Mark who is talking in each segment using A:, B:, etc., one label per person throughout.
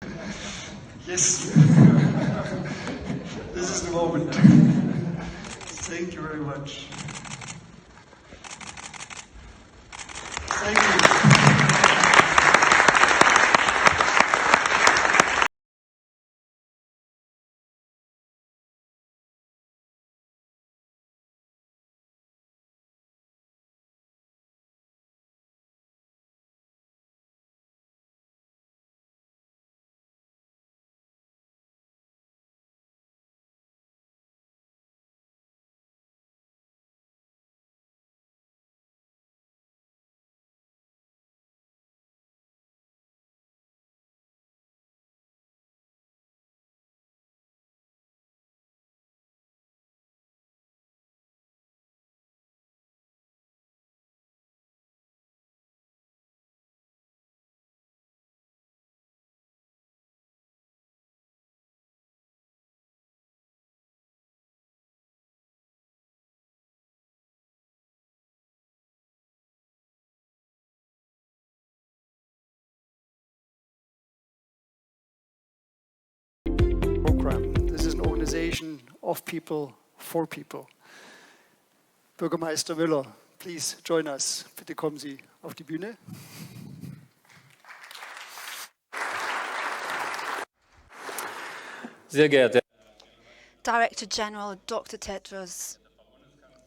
A: Yes, this is the moment. Thank you very much. Thank you.
B: Program. This is an organization of people, for people. Bürgermeister Müller, please join us. Bitte kommen Sie auf die Bühne.
C: Sehr geehrte
D: Director General Dr. Tedros,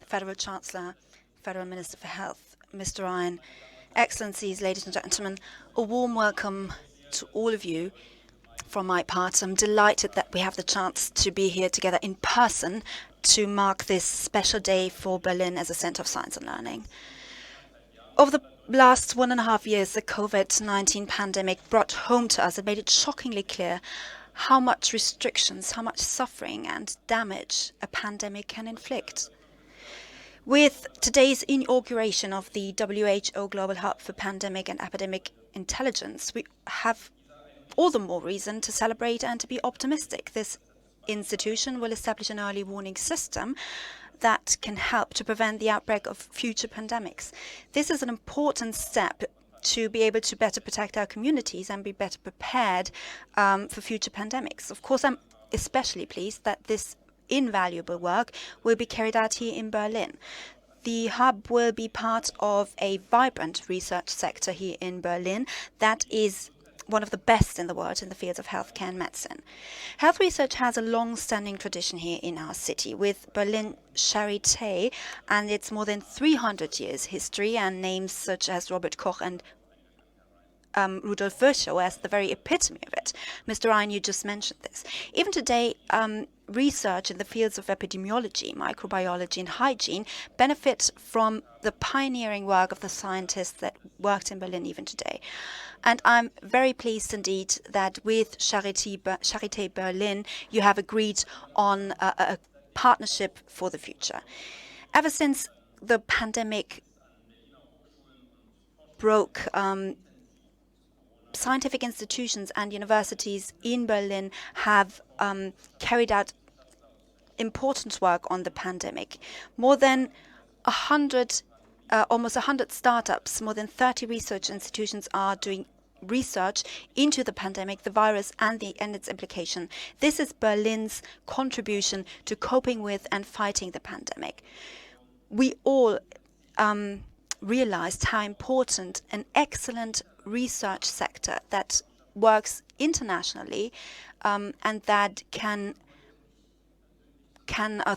D: Federal Chancellor, Federal Minister for Health, Mr. Ryan, Excellencies, ladies and gentlemen, a warm welcome to all of you from my part. I'm delighted that we have the chance to be here together in person to mark this special day for Berlin as a center of science and learning. Over the last 1.5 years, the COVID-19 pandemic brought home to us and made it shockingly clear how much restrictions, how much suffering and damage a pandemic can inflict. With today's inauguration of the WHO Global Hub for Pandemic and Epidemic Intelligence, we have all the more reason to celebrate and to be optimistic. This institution will establish an early warning system that can help to prevent the outbreak of future pandemics. This is an important step to be able to better protect our communities and be better prepared for future pandemics. Of course, I'm especially pleased that this invaluable work will be carried out here in Berlin. The hub will be part of a vibrant research sector here in Berlin that is one of the best in the world in the fields of healthcare and medicine. Health research has a long-standing tradition here in our city, with Berlin Charité and its more than 300 years history and names such as Robert Koch and Rudolf Virchow as the very epitome of it. Mr. Ryan, you just mentioned this. Even today, research in the fields of epidemiology, microbiology and hygiene benefit from the pioneering work of the scientists that worked in Berlin even today. And I'm very pleased indeed that with Charité Berlin, you have agreed on a partnership for the future. Ever since the pandemic broke, scientific institutions and universities in Berlin have carried out important work on the pandemic. More than 100, almost 100 startups, more than 30 research institutions are doing research into the pandemic, the virus, and its implication. This is Berlin's contribution to coping with and fighting the pandemic. We all realized how important an excellent research sector that works internationally and that can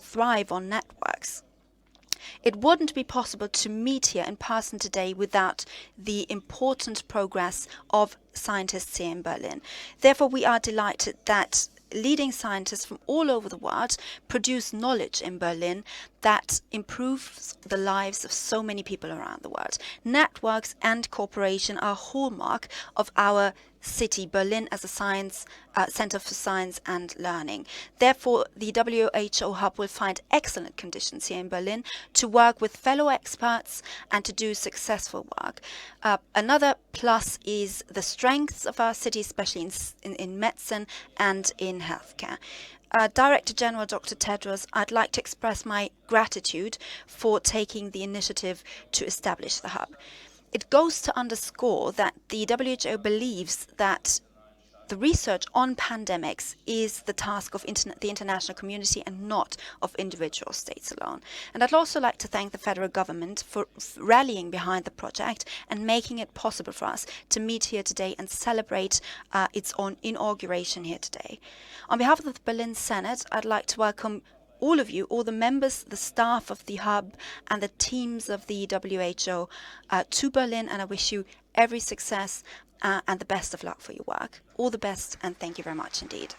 D: thrive on networks. It wouldn't be possible to meet here in person today without the important progress of scientists here in Berlin. Therefore, we are delighted that leading scientists from all over the world produce knowledge in Berlin that improves the lives of so many people around the world. Networks and cooperation are a hallmark of our city, Berlin, as a science center for science and learning. Therefore, the WHO Hub will find excellent conditions here in Berlin to work with fellow experts and to do successful work. Another plus is the strengths of our city, especially in medicine and in healthcare. Director General Dr. Tedros, I'd like to express my gratitude for taking the initiative to establish the hub. It goes to underscore that the WHO believes that the research on pandemics is the task of the international community and not of individual states alone. And I'd also like to thank the federal government for rallying behind the project and making it possible for us to meet here today and celebrate its own inauguration here today. On behalf of the Berlin Senate, I'd like to welcome all of you, all the members, the staff of the hub and the teams of the WHO to Berlin, and I wish you every success and the best of luck for your work. All the best, and thank you very much indeed.